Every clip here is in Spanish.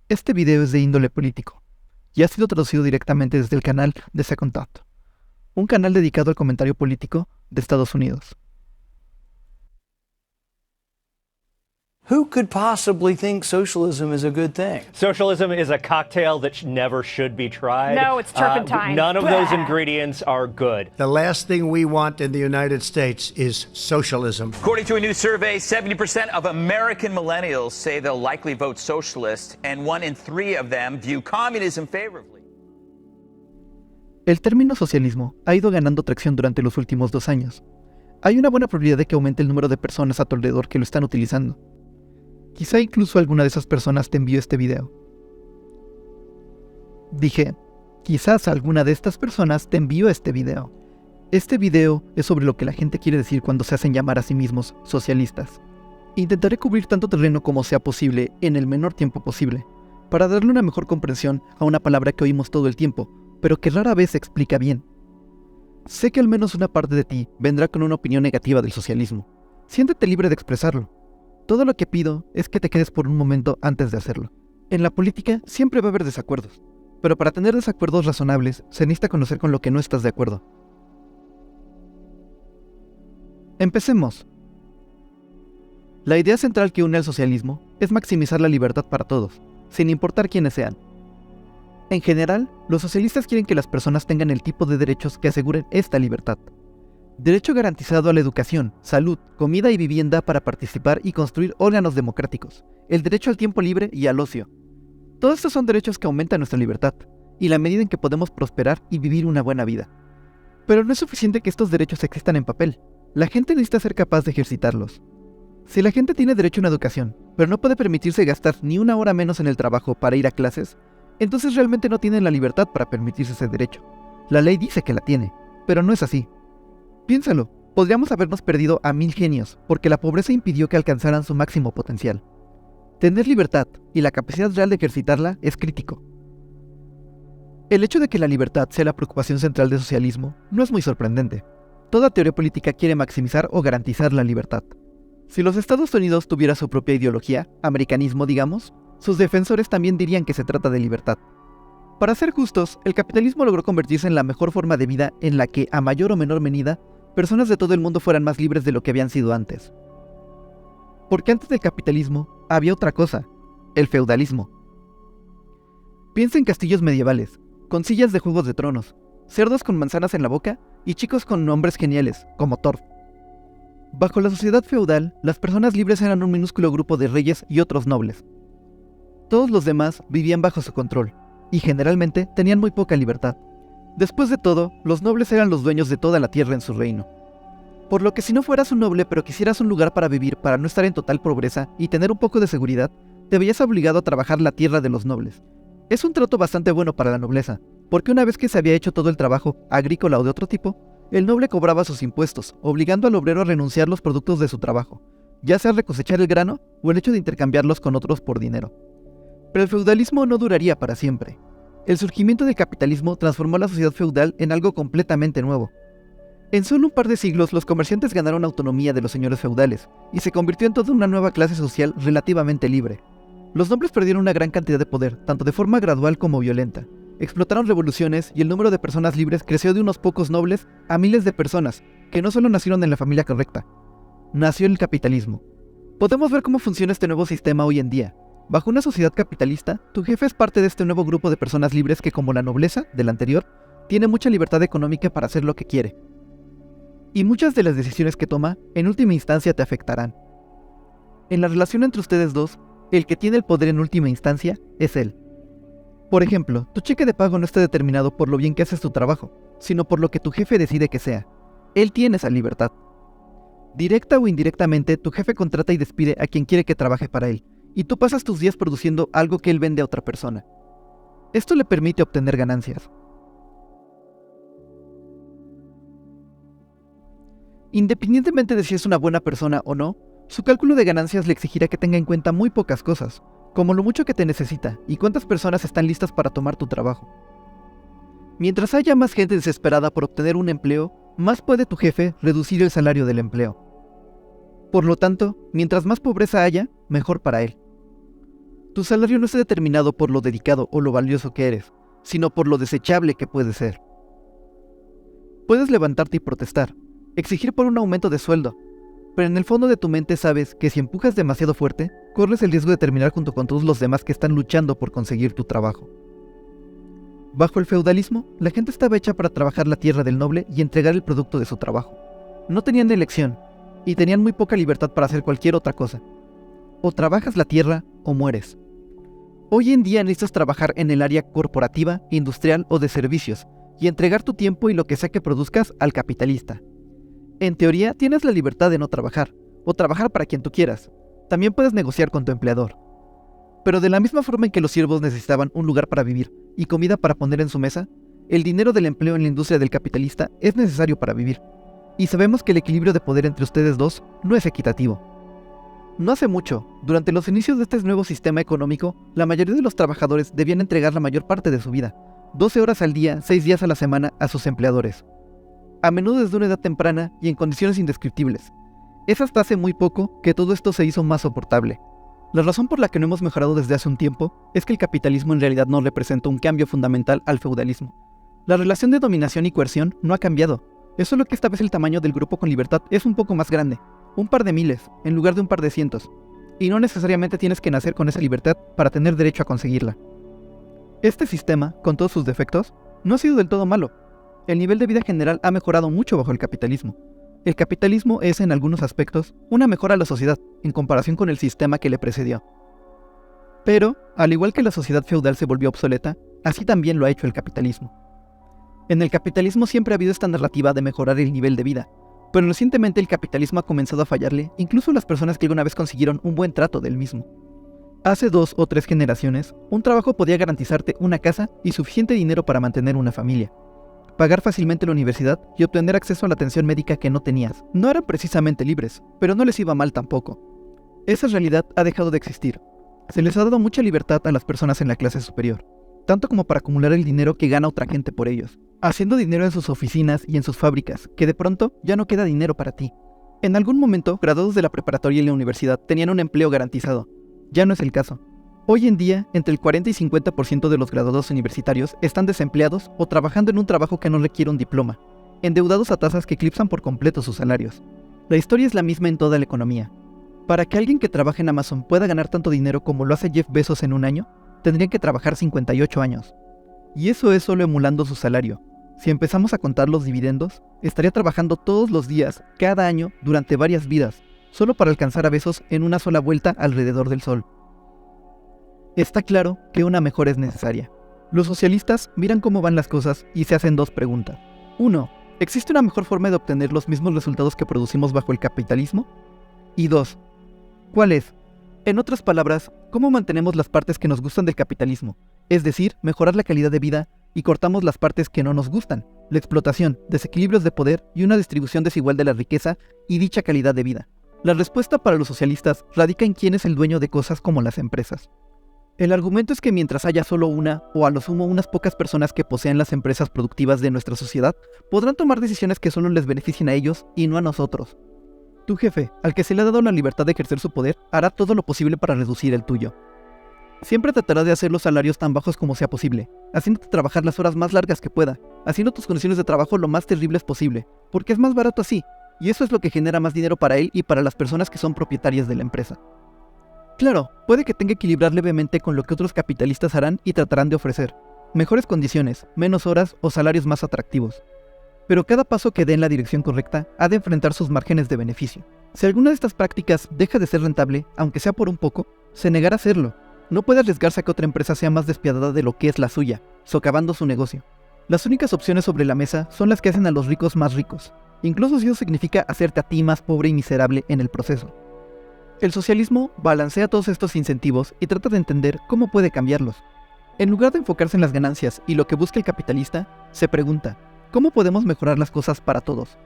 Este video es de índole político y ha sido traducido directamente desde el canal de Second Thought, un canal dedicado al comentario político de Estados Unidos. Who could possibly think socialism is a good thing? Socialism is a cocktail that never should be tried. No, it's turpentine. None of those ingredients are good. The last thing we want in the United States is socialism. According to a new survey, 70% of American millennials say they'll likely vote socialist, and 1 in 3 of them view communism favorably. El término socialismo ha ido ganando tracción durante los últimos 2 años. Hay una buena probabilidad de que aumente el número de personas a tu alrededor que lo están utilizando. Quizá incluso alguna de esas personas te envió este video. Dije, quizás alguna de estas personas te envió este video. Este video es sobre lo que la gente quiere decir cuando se hacen llamar a sí mismos socialistas. Intentaré cubrir tanto terreno como sea posible en el menor tiempo posible, para darle una mejor comprensión a una palabra que oímos todo el tiempo, pero que rara vez se explica bien. Sé que al menos una parte de ti vendrá con una opinión negativa del socialismo. Siéntete libre de expresarlo. Todo lo que pido es que te quedes por un momento antes de hacerlo. En la política siempre va a haber desacuerdos, pero para tener desacuerdos razonables se necesita conocer con lo que no estás de acuerdo. Empecemos. La idea central que une al socialismo es maximizar la libertad para todos, sin importar quiénes sean. En general, los socialistas quieren que las personas tengan el tipo de derechos que aseguren esta libertad. Derecho garantizado a la educación, salud, comida y vivienda para participar y construir órganos democráticos. El derecho al tiempo libre y al ocio. Todos estos son derechos que aumentan nuestra libertad y la medida en que podemos prosperar y vivir una buena vida. Pero no es suficiente que estos derechos existan en papel. La gente necesita ser capaz de ejercitarlos. Si la gente tiene derecho a una educación, pero no puede permitirse gastar ni una hora menos en el trabajo para ir a clases, entonces realmente no tienen la libertad para permitirse ese derecho. La ley dice que la tiene, pero no es así. Piénsalo, podríamos habernos perdido a 1000 genios, porque la pobreza impidió que alcanzaran su máximo potencial. Tener libertad y la capacidad real de ejercitarla es crítico. El hecho de que la libertad sea la preocupación central del socialismo no es muy sorprendente. Toda teoría política quiere maximizar o garantizar la libertad. Si los Estados Unidos tuviera su propia ideología, americanismo digamos, sus defensores también dirían que se trata de libertad. Para ser justos, el capitalismo logró convertirse en la mejor forma de vida en la que, a mayor o menor medida, personas de todo el mundo fueran más libres de lo que habían sido antes. Porque antes del capitalismo había otra cosa, el feudalismo. Piensa en castillos medievales, con sillas de Juegos de Tronos, cerdos con manzanas en la boca y chicos con nombres geniales, como Thor. Bajo la sociedad feudal, las personas libres eran un minúsculo grupo de reyes y otros nobles. Todos los demás vivían bajo su control, y generalmente tenían muy poca libertad. Después de todo, los nobles eran los dueños de toda la tierra en su reino. Por lo que si no fueras un noble pero quisieras un lugar para vivir para no estar en total pobreza y tener un poco de seguridad, te veías obligado a trabajar la tierra de los nobles. Es un trato bastante bueno para la nobleza, porque una vez que se había hecho todo el trabajo, agrícola o de otro tipo, el noble cobraba sus impuestos, obligando al obrero a renunciar los productos de su trabajo, ya sea recosechar el grano o el hecho de intercambiarlos con otros por dinero. Pero el feudalismo no duraría para siempre. El surgimiento del capitalismo transformó la sociedad feudal en algo completamente nuevo. En solo un par de siglos, los comerciantes ganaron autonomía de los señores feudales, y se convirtió en toda una nueva clase social relativamente libre. Los nobles perdieron una gran cantidad de poder, tanto de forma gradual como violenta. Explotaron revoluciones y el número de personas libres creció de unos pocos nobles a miles de personas, que no solo nacieron en la familia correcta. Nació el capitalismo. Podemos ver cómo funciona este nuevo sistema hoy en día. Bajo una sociedad capitalista, tu jefe es parte de este nuevo grupo de personas libres que, como la nobleza del anterior, tiene mucha libertad económica para hacer lo que quiere. Y muchas de las decisiones que toma, en última instancia, te afectarán. En la relación entre ustedes dos, el que tiene el poder en última instancia es él. Por ejemplo, tu cheque de pago no está determinado por lo bien que haces tu trabajo, sino por lo que tu jefe decide que sea. Él tiene esa libertad. Directa o indirectamente, tu jefe contrata y despide a quien quiere que trabaje para él, y tú pasas tus días produciendo algo que él vende a otra persona. Esto le permite obtener ganancias. Independientemente de si es una buena persona o no, su cálculo de ganancias le exigirá que tenga en cuenta muy pocas cosas, como lo mucho que te necesita y cuántas personas están listas para tomar tu trabajo. Mientras haya más gente desesperada por obtener un empleo, más puede tu jefe reducir el salario del empleo. Por lo tanto, mientras más pobreza haya, mejor para él. Tu salario no es determinado por lo dedicado o lo valioso que eres, sino por lo desechable que puedes ser. Puedes levantarte y protestar, exigir por un aumento de sueldo, pero en el fondo de tu mente sabes que si empujas demasiado fuerte, corres el riesgo de terminar junto con todos los demás que están luchando por conseguir tu trabajo. Bajo el feudalismo, la gente estaba hecha para trabajar la tierra del noble y entregar el producto de su trabajo. No tenían elección, y tenían muy poca libertad para hacer cualquier otra cosa. O trabajas la tierra o mueres. Hoy en día necesitas trabajar en el área corporativa, industrial o de servicios, y entregar tu tiempo y lo que sea que produzcas al capitalista. En teoría, tienes la libertad de no trabajar, o trabajar para quien tú quieras. También puedes negociar con tu empleador. Pero de la misma forma en que los siervos necesitaban un lugar para vivir y comida para poner en su mesa, el dinero del empleo en la industria del capitalista es necesario para vivir. Y sabemos que el equilibrio de poder entre ustedes dos no es equitativo. No hace mucho, durante los inicios de este nuevo sistema económico, la mayoría de los trabajadores debían entregar la mayor parte de su vida, 12 horas al día, 6 días a la semana, a sus empleadores. A menudo desde una edad temprana y en condiciones indescriptibles. Es hasta hace muy poco que todo esto se hizo más soportable. La razón por la que no hemos mejorado desde hace un tiempo es que el capitalismo en realidad no representa un cambio fundamental al feudalismo. La relación de dominación y coerción no ha cambiado. Es solo que esta vez el tamaño del grupo con libertad es un poco más grande. Un par de miles, en lugar de un par de cientos. Y no necesariamente tienes que nacer con esa libertad para tener derecho a conseguirla. Este sistema, con todos sus defectos, no ha sido del todo malo. El nivel de vida general ha mejorado mucho bajo el capitalismo. El capitalismo es, en algunos aspectos, una mejora a la sociedad, en comparación con el sistema que le precedió. Pero, al igual que la sociedad feudal se volvió obsoleta, así también lo ha hecho el capitalismo. En el capitalismo siempre ha habido esta narrativa de mejorar el nivel de vida, pero recientemente el capitalismo ha comenzado a fallarle incluso a las personas que alguna vez consiguieron un buen trato del mismo. Hace 2 o 3 generaciones, un trabajo podía garantizarte una casa y suficiente dinero para mantener una familia, pagar fácilmente la universidad y obtener acceso a la atención médica que no tenías. No eran precisamente libres, pero no les iba mal tampoco. Esa realidad ha dejado de existir. Se les ha dado mucha libertad a las personas en la clase superior, tanto como para acumular el dinero que gana otra gente por ellos, haciendo dinero en sus oficinas y en sus fábricas, que de pronto ya no queda dinero para ti. En algún momento, graduados de la preparatoria y la universidad tenían un empleo garantizado. Ya no es el caso. Hoy en día, entre el 40 y 50% de los graduados universitarios están desempleados o trabajando en un trabajo que no requiere un diploma, endeudados a tasas que eclipsan por completo sus salarios. La historia es la misma en toda la economía. Para que alguien que trabaje en Amazon pueda ganar tanto dinero como lo hace Jeff Bezos en un año, tendrían que trabajar 58 años. Y eso es solo emulando su salario. Si empezamos a contar los dividendos, estaría trabajando todos los días, cada año, durante varias vidas, solo para alcanzar a Bezos en una sola vuelta alrededor del sol. Está claro que una mejora es necesaria. Los socialistas miran cómo van las cosas y se hacen 2 preguntas. 1. ¿Existe una mejor forma de obtener los mismos resultados que producimos bajo el capitalismo? Y 2. ¿Cuál es? En otras palabras, ¿cómo mantenemos las partes que nos gustan del capitalismo? Es decir, mejorar la calidad de vida y cortamos las partes que no nos gustan, la explotación, desequilibrios de poder y una distribución desigual de la riqueza y dicha calidad de vida. La respuesta para los socialistas radica en quién es el dueño de cosas como las empresas. El argumento es que mientras haya solo una, o a lo sumo unas pocas personas que posean las empresas productivas de nuestra sociedad, podrán tomar decisiones que solo les beneficien a ellos y no a nosotros. Tu jefe, al que se le ha dado la libertad de ejercer su poder, hará todo lo posible para reducir el tuyo. Siempre tratará de hacer los salarios tan bajos como sea posible, haciéndote trabajar las horas más largas que pueda, haciendo tus condiciones de trabajo lo más terribles posible, porque es más barato así, y eso es lo que genera más dinero para él y para las personas que son propietarias de la empresa. Claro, puede que tenga que equilibrar levemente con lo que otros capitalistas harán y tratarán de ofrecer, mejores condiciones, menos horas o salarios más atractivos. Pero cada paso que dé en la dirección correcta ha de enfrentar sus márgenes de beneficio. Si alguna de estas prácticas deja de ser rentable, aunque sea por un poco, se negará a hacerlo. No puede arriesgarse a que otra empresa sea más despiadada de lo que es la suya, socavando su negocio. Las únicas opciones sobre la mesa son las que hacen a los ricos más ricos, incluso si eso significa hacerte a ti más pobre y miserable en el proceso. El socialismo balancea todos estos incentivos y trata de entender cómo puede cambiarlos. En lugar de enfocarse en las ganancias y lo que busca el capitalista, se pregunta, ¿cómo podemos mejorar las cosas para todos?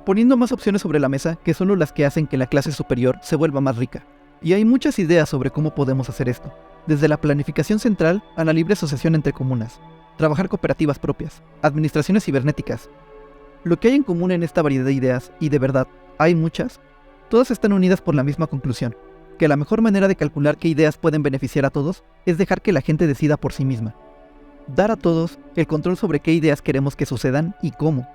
Poniendo más opciones sobre la mesa que solo las que hacen que la clase superior se vuelva más rica. Y hay muchas ideas sobre cómo podemos hacer esto, desde la planificación central a la libre asociación entre comunas, trabajar cooperativas propias, administraciones cibernéticas. Lo que hay en común en esta variedad de ideas, y de verdad, hay muchas, todas están unidas por la misma conclusión. que la mejor manera de calcular qué ideas pueden beneficiar a todos es dejar que la gente decida por sí misma. Dar a todos el control sobre qué ideas queremos que sucedan y cómo.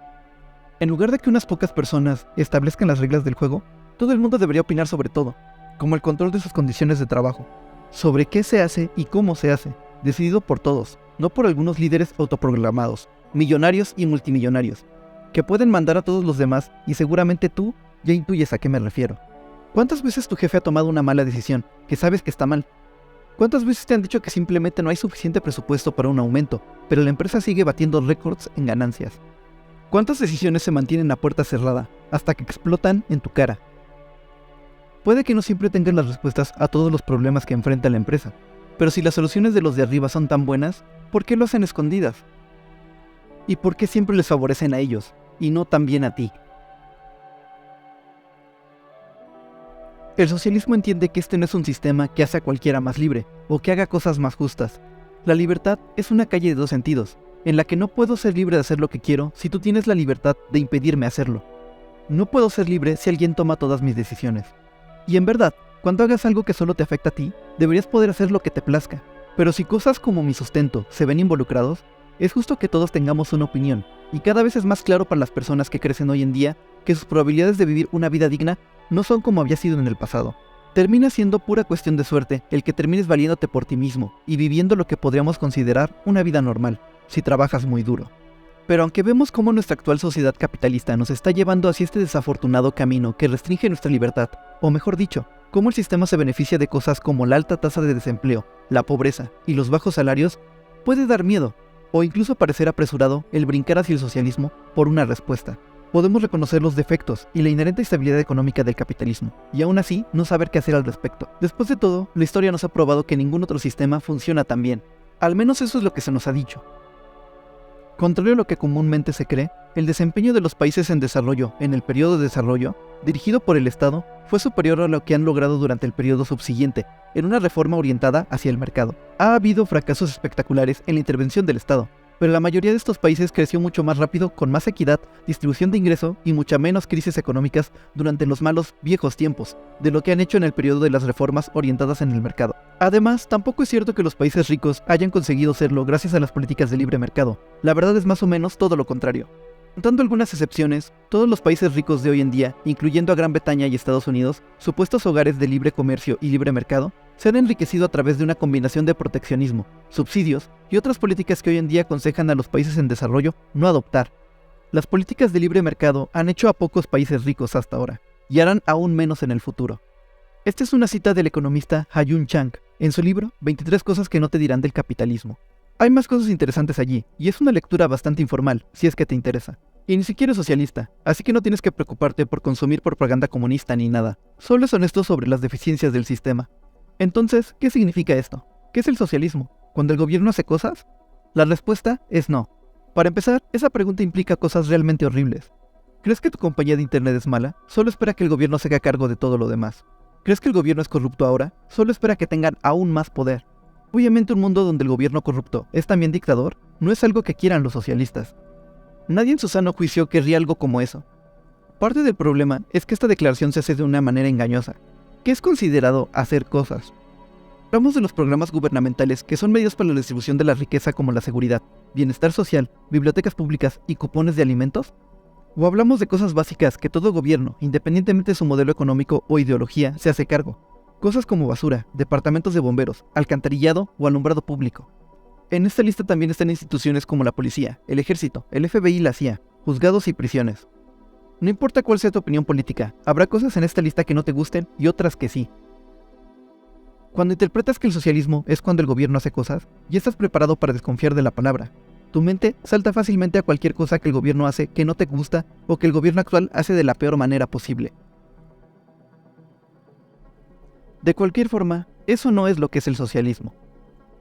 En lugar de que unas pocas personas establezcan las reglas del juego, todo el mundo debería opinar sobre todo, como el control de sus condiciones de trabajo, sobre qué se hace y cómo se hace, decidido por todos, no por algunos líderes autoprogramados, millonarios y multimillonarios, que pueden mandar a todos los demás y seguramente tú ya intuyes a qué me refiero. ¿Cuántas veces tu jefe ha tomado una mala decisión, que sabes que está mal? ¿Cuántas veces te han dicho que simplemente no hay suficiente presupuesto para un aumento, pero la empresa sigue batiendo récords en ganancias? ¿Cuántas decisiones se mantienen a puerta cerrada, hasta que explotan en tu cara? Puede que no siempre tengan las respuestas a todos los problemas que enfrenta la empresa, pero si las soluciones de los de arriba son tan buenas, ¿por qué lo hacen escondidas? ¿Y por qué siempre les favorecen a ellos, y no también a ti? El socialismo entiende que este no es un sistema que hace a cualquiera más libre, o que haga cosas más justas. La libertad es una calle de dos sentidos, en la que no puedo ser libre de hacer lo que quiero si tú tienes la libertad de impedirme hacerlo. No puedo ser libre si alguien toma todas mis decisiones. Y en verdad, cuando hagas algo que solo te afecta a ti, deberías poder hacer lo que te plazca. Pero si cosas como mi sustento se ven involucrados, es justo que todos tengamos una opinión, y cada vez es más claro para las personas que crecen hoy en día que sus probabilidades de vivir una vida digna no son como había sido en el pasado. Termina siendo pura cuestión de suerte el que termines valiéndote por ti mismo y viviendo lo que podríamos considerar una vida normal, si trabajas muy duro. Pero aunque vemos cómo nuestra actual sociedad capitalista nos está llevando hacia este desafortunado camino que restringe nuestra libertad, o mejor dicho, cómo el sistema se beneficia de cosas como la alta tasa de desempleo, la pobreza y los bajos salarios, puede dar miedo, o incluso parecer apresurado el brincar hacia el socialismo por una respuesta. Podemos reconocer los defectos y la inherente estabilidad económica del capitalismo, y aún así no saber qué hacer al respecto. Después de todo, la historia nos ha probado que ningún otro sistema funciona tan bien. Al menos eso es lo que se nos ha dicho. Contrario a lo que comúnmente se cree, el desempeño de los países en desarrollo en el periodo de desarrollo, dirigido por el Estado, fue superior a lo que han logrado durante el periodo subsiguiente, en una reforma orientada hacia el mercado. Ha habido fracasos espectaculares en la intervención del Estado, pero la mayoría de estos países creció mucho más rápido, con más equidad, distribución de ingreso y mucha menos crisis económicas durante los malos viejos tiempos, de lo que han hecho en el periodo de las reformas orientadas en el mercado. Además, tampoco es cierto que los países ricos hayan conseguido serlo gracias a las políticas de libre mercado. La verdad es más o menos todo lo contrario. Contando algunas excepciones, todos los países ricos de hoy en día, incluyendo a Gran Bretaña y Estados Unidos, supuestos hogares de libre comercio y libre mercado, se han enriquecido a través de una combinación de proteccionismo, subsidios y otras políticas que hoy en día aconsejan a los países en desarrollo no adoptar. Las políticas de libre mercado han hecho a pocos países ricos hasta ahora, y harán aún menos en el futuro. Esta es una cita del economista Ha-Joon Chang, en su libro 23 cosas que no te dirán del capitalismo. Hay más cosas interesantes allí, y es una lectura bastante informal, si es que te interesa. Y ni siquiera es socialista, así que no tienes que preocuparte por consumir propaganda comunista ni nada. Solo es honesto sobre las deficiencias del sistema. Entonces, ¿qué significa esto? ¿Qué es el socialismo? ¿Cuando el gobierno hace cosas? La respuesta es no. Para empezar, esa pregunta implica cosas realmente horribles. ¿Crees que tu compañía de internet es mala? Solo espera que el gobierno se haga cargo de todo lo demás. ¿Crees que el gobierno es corrupto ahora? Solo espera que tengan aún más poder. Obviamente un mundo donde el gobierno corrupto es también dictador no es algo que quieran los socialistas. Nadie en su sano juicio querría algo como eso. Parte del problema es que esta declaración se hace de una manera engañosa. ¿Qué es considerado hacer cosas? Hablamos de los programas gubernamentales que son medios para la distribución de la riqueza como la seguridad, bienestar social, bibliotecas públicas y cupones de alimentos. ¿O hablamos de cosas básicas que todo gobierno, independientemente de su modelo económico o ideología, se hace cargo? Cosas como basura, departamentos de bomberos, alcantarillado o alumbrado público. En esta lista también están instituciones como la policía, el ejército, el FBI y la CIA, juzgados y prisiones. No importa cuál sea tu opinión política, habrá cosas en esta lista que no te gusten y otras que sí. Cuando interpretas que el socialismo es cuando el gobierno hace cosas, ya estás preparado para desconfiar de la palabra. Tu mente salta fácilmente a cualquier cosa que el gobierno hace que no te gusta o que el gobierno actual hace de la peor manera posible. De cualquier forma, eso no es lo que es el socialismo.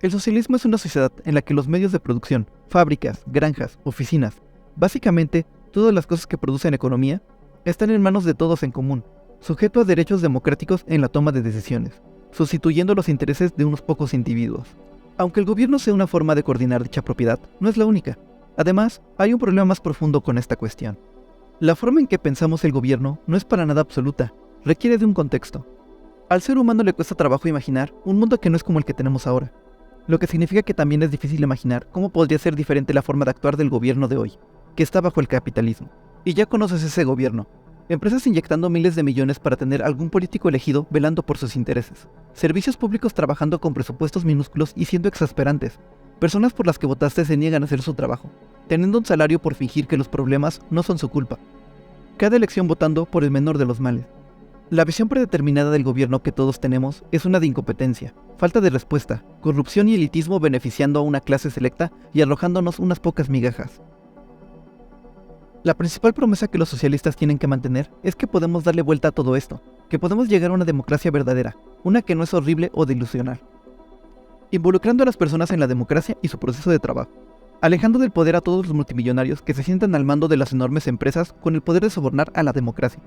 El socialismo es una sociedad en la que los medios de producción, fábricas, granjas, oficinas, básicamente todas las cosas que producen economía, están en manos de todos en común, sujeto a derechos democráticos en la toma de decisiones, sustituyendo los intereses de unos pocos individuos. Aunque el gobierno sea una forma de coordinar dicha propiedad, no es la única. Además, hay un problema más profundo con esta cuestión. La forma en que pensamos el gobierno no es para nada absoluta, requiere de un contexto. Al ser humano le cuesta trabajo imaginar un mundo que no es como el que tenemos ahora, lo que significa que también es difícil imaginar cómo podría ser diferente la forma de actuar del gobierno de hoy, que está bajo el capitalismo. Y ya conoces ese gobierno. Empresas inyectando miles de millones para tener algún político elegido velando por sus intereses. Servicios públicos trabajando con presupuestos minúsculos y siendo exasperantes. Personas por las que votaste se niegan a hacer su trabajo, teniendo un salario por fingir que los problemas no son su culpa. Cada elección votando por el menor de los males. La visión predeterminada del gobierno que todos tenemos es una de incompetencia, falta de respuesta, corrupción y elitismo beneficiando a una clase selecta y arrojándonos unas pocas migajas. La principal promesa que los socialistas tienen que mantener es que podemos darle vuelta a todo esto, que podemos llegar a una democracia verdadera, una que no es horrible o delusional. Involucrando a las personas en la democracia y su proceso de trabajo, alejando del poder a todos los multimillonarios que se sientan al mando de las enormes empresas con el poder de sobornar a la democracia.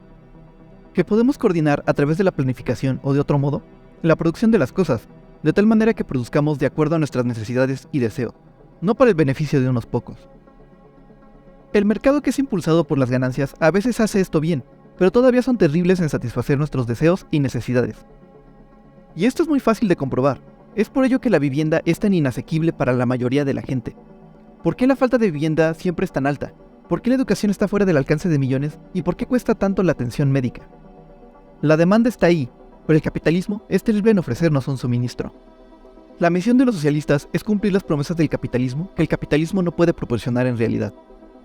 Que podemos coordinar a través de la planificación o de otro modo, la producción de las cosas, de tal manera que produzcamos de acuerdo a nuestras necesidades y deseos, no para el beneficio de unos pocos. El mercado que es impulsado por las ganancias a veces hace esto bien, pero todavía son terribles en satisfacer nuestros deseos y necesidades. Y esto es muy fácil de comprobar, es por ello que la vivienda es tan inasequible para la mayoría de la gente. ¿Por qué la falta de vivienda siempre es tan alta? ¿Por qué la educación está fuera del alcance de millones? ¿Y por qué cuesta tanto la atención médica? La demanda está ahí, pero el capitalismo es terrible en ofrecernos un suministro. La misión de los socialistas es cumplir las promesas del capitalismo que el capitalismo no puede proporcionar en realidad,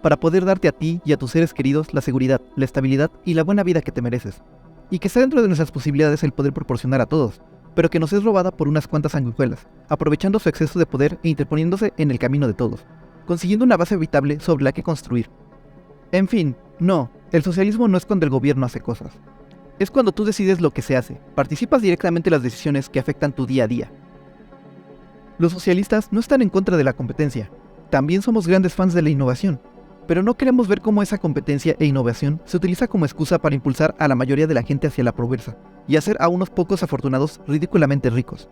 para poder darte a ti y a tus seres queridos la seguridad, la estabilidad y la buena vida que te mereces, y que está dentro de nuestras posibilidades el poder proporcionar a todos, pero que nos es robada por unas cuantas sanguijuelas, aprovechando su exceso de poder e interponiéndose en el camino de todos, consiguiendo una base habitable sobre la que construir. En fin, no, el socialismo no es cuando el gobierno hace cosas. Es cuando tú decides lo que se hace, participas directamente en las decisiones que afectan tu día a día. Los socialistas no están en contra de la competencia, también somos grandes fans de la innovación, pero no queremos ver cómo esa competencia e innovación se utiliza como excusa para impulsar a la mayoría de la gente hacia la pobreza, y hacer a unos pocos afortunados ridículamente ricos.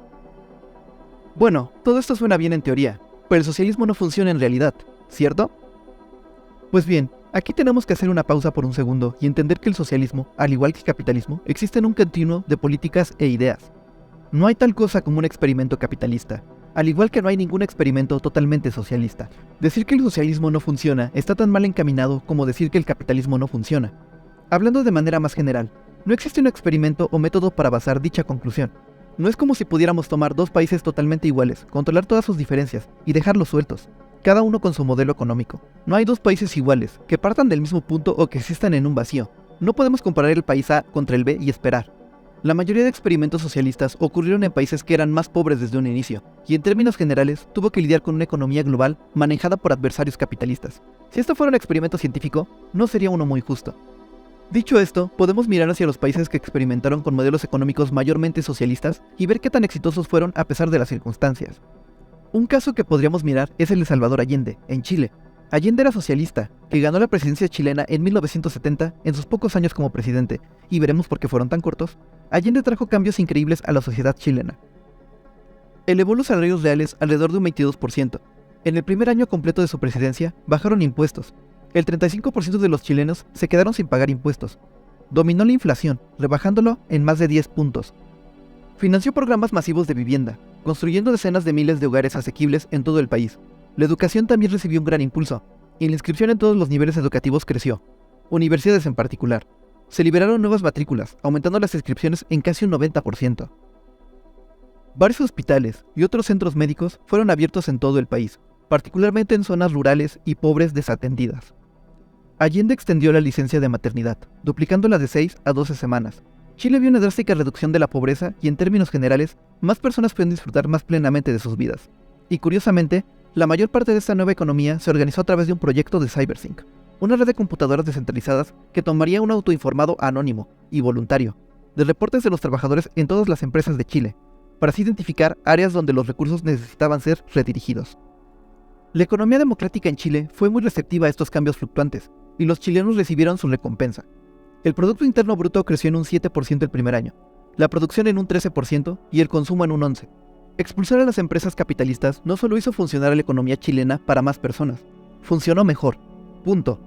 Bueno, todo esto suena bien en teoría, pero el socialismo no funciona en realidad, ¿cierto? Pues bien, aquí tenemos que hacer una pausa por un segundo y entender que el socialismo, al igual que el capitalismo, existe en un continuo de políticas e ideas. No hay tal cosa como un experimento capitalista, al igual que no hay ningún experimento totalmente socialista. Decir que el socialismo no funciona está tan mal encaminado como decir que el capitalismo no funciona. Hablando de manera más general, no existe un experimento o método para basar dicha conclusión. No es como si pudiéramos tomar dos países totalmente iguales, controlar todas sus diferencias y dejarlos sueltos, cada uno con su modelo económico. No hay dos países iguales, que partan del mismo punto o que existan en un vacío. No podemos comparar el país A contra el B y esperar. La mayoría de experimentos socialistas ocurrieron en países que eran más pobres desde un inicio, y en términos generales tuvo que lidiar con una economía global manejada por adversarios capitalistas. Si esto fuera un experimento científico, no sería uno muy justo. Dicho esto, podemos mirar hacia los países que experimentaron con modelos económicos mayormente socialistas y ver qué tan exitosos fueron a pesar de las circunstancias. Un caso que podríamos mirar es el de Salvador Allende, en Chile. Allende era socialista, que ganó la presidencia chilena en 1970 en sus pocos años como presidente, y veremos por qué fueron tan cortos. Allende trajo cambios increíbles a la sociedad chilena. Elevó los salarios reales alrededor de un 22%. En el primer año completo de su presidencia, bajaron impuestos. El 35% de los chilenos se quedaron sin pagar impuestos. Dominó la inflación, rebajándolo en más de 10 puntos. Financió programas masivos de vivienda, construyendo decenas de miles de hogares asequibles en todo el país. La educación también recibió un gran impulso, y la inscripción en todos los niveles educativos creció, universidades en particular. Se liberaron nuevas matrículas, aumentando las inscripciones en casi un 90%. Varios hospitales y otros centros médicos fueron abiertos en todo el país, particularmente en zonas rurales y pobres desatendidas. Allende extendió la licencia de maternidad, duplicándola de 6 a 12 semanas. Chile vio una drástica reducción de la pobreza y en términos generales, más personas pueden disfrutar más plenamente de sus vidas. Y curiosamente, la mayor parte de esta nueva economía se organizó a través de un proyecto de CyberSync, una red de computadoras descentralizadas que tomaría un autoinformado anónimo y voluntario de reportes de los trabajadores en todas las empresas de Chile, para así identificar áreas donde los recursos necesitaban ser redirigidos. La economía democrática en Chile fue muy receptiva a estos cambios fluctuantes, y los chilenos recibieron su recompensa. El Producto Interno Bruto creció en un 7% el primer año, la producción en un 13% y el consumo en un 11%. Expulsar a las empresas capitalistas no solo hizo funcionar a la economía chilena para más personas, funcionó mejor. Punto.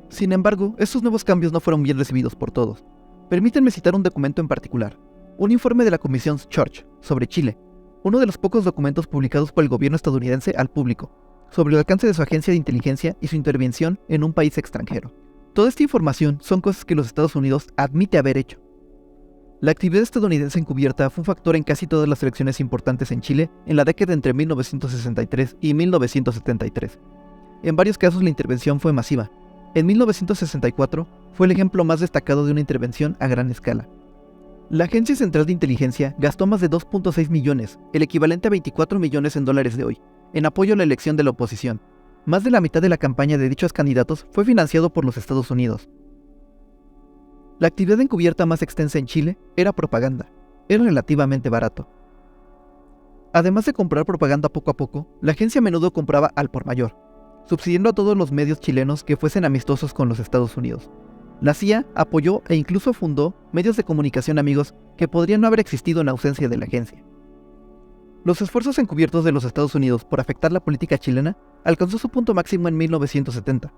Sin embargo, estos nuevos cambios no fueron bien recibidos por todos. Permítanme citar un documento en particular. un informe de la Comisión Church sobre Chile, uno de los pocos documentos publicados por el gobierno estadounidense al público, sobre el alcance de su agencia de inteligencia y su intervención en un país extranjero. Toda esta información son cosas que los Estados Unidos admite haber hecho. La actividad estadounidense encubierta fue un factor en casi todas las elecciones importantes en Chile en la década entre 1963 y 1973. En varios casos la intervención fue masiva. En 1964 fue el ejemplo más destacado de una intervención a gran escala. La Agencia Central de Inteligencia gastó más de 2.6 millones, el equivalente a 24 millones en dólares de hoy, en apoyo a la elección de la oposición. Más de la mitad de la campaña de dichos candidatos fue financiado por los Estados Unidos. La actividad encubierta más extensa en Chile era propaganda. Era relativamente barato. Además de comprar propaganda poco a poco, la agencia a menudo compraba al por mayor, subsidiando a todos los medios chilenos que fuesen amistosos con los Estados Unidos. La CIA apoyó e incluso fundó medios de comunicación amigos que podrían no haber existido en ausencia de la agencia. Los esfuerzos encubiertos de los Estados Unidos por afectar la política chilena alcanzó su punto máximo en 1970.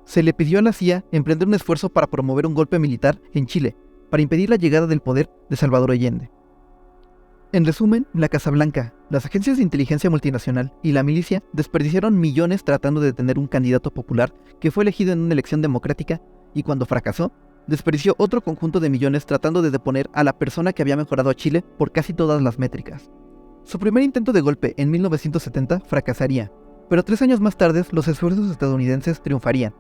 Se le pidió a la CIA emprender un esfuerzo para promover un golpe militar en Chile, para impedir la llegada del poder de Salvador Allende. En resumen, la Casa Blanca, las agencias de inteligencia multinacional y la milicia desperdiciaron millones tratando de detener un candidato popular que fue elegido en una elección democrática y cuando fracasó, desperdició otro conjunto de millones tratando de deponer a la persona que había mejorado a Chile por casi todas las métricas. Su primer intento de golpe en 1970 fracasaría, pero 3 años más tarde los esfuerzos estadounidenses triunfarían.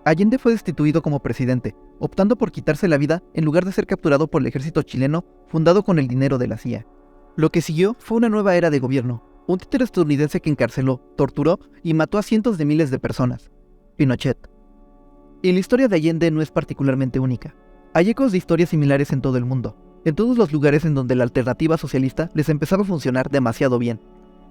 Allende fue destituido como presidente, optando por quitarse la vida en lugar de ser capturado por el ejército chileno fundado con el dinero de la CIA. Lo que siguió fue una nueva era de gobierno, un títere estadounidense que encarceló, torturó y mató a cientos de miles de personas. Pinochet. Y la historia de Allende no es particularmente única. Hay ecos de historias similares en todo el mundo, en todos los lugares en donde la alternativa socialista les empezaba a funcionar demasiado bien.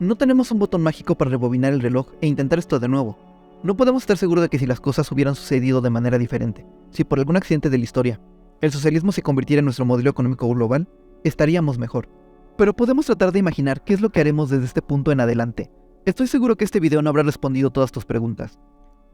No tenemos un botón mágico para rebobinar el reloj e intentar esto de nuevo. No podemos estar seguros de que si las cosas hubieran sucedido de manera diferente, si por algún accidente de la historia, el socialismo se convirtiera en nuestro modelo económico global, estaríamos mejor. Pero podemos tratar de imaginar qué es lo que haremos desde este punto en adelante. Estoy seguro que este video no habrá respondido todas tus preguntas.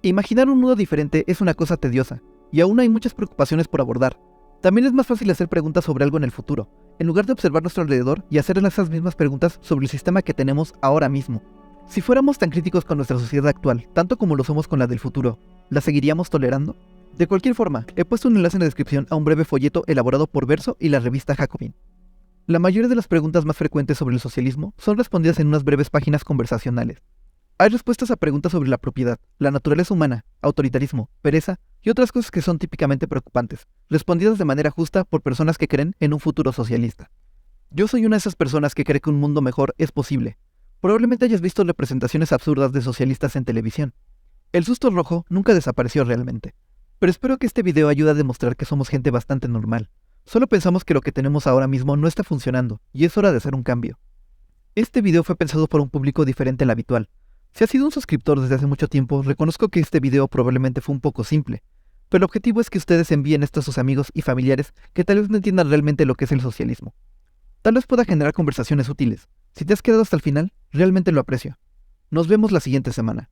Imaginar un mundo diferente es una cosa tediosa, y aún hay muchas preocupaciones por abordar. También es más fácil hacer preguntas sobre algo en el futuro, en lugar de observar nuestro alrededor y hacer esas mismas preguntas sobre el sistema que tenemos ahora mismo. Si fuéramos tan críticos con nuestra sociedad actual, tanto como lo somos con la del futuro, ¿la seguiríamos tolerando? De cualquier forma, he puesto un enlace en la descripción a un breve folleto elaborado por Verso y la revista Jacobin. La mayoría de las preguntas más frecuentes sobre el socialismo son respondidas en unas breves páginas conversacionales. Hay respuestas a preguntas sobre la propiedad, la naturaleza humana, autoritarismo, pereza y otras cosas que son típicamente preocupantes, respondidas de manera justa por personas que creen en un futuro socialista. Yo soy una de esas personas que cree que un mundo mejor es posible. Probablemente hayas visto representaciones absurdas de socialistas en televisión. El susto rojo nunca desapareció realmente. Pero espero que este video ayude a demostrar que somos gente bastante normal. Solo pensamos que lo que tenemos ahora mismo no está funcionando, y es hora de hacer un cambio. Este video fue pensado por un público diferente al habitual. Si has sido un suscriptor desde hace mucho tiempo, reconozco que este video probablemente fue un poco simple. Pero el objetivo es que ustedes envíen esto a sus amigos y familiares que tal vez no entiendan realmente lo que es el socialismo. Tal vez pueda generar conversaciones útiles. Si te has quedado hasta el final, realmente lo aprecio. Nos vemos la siguiente semana.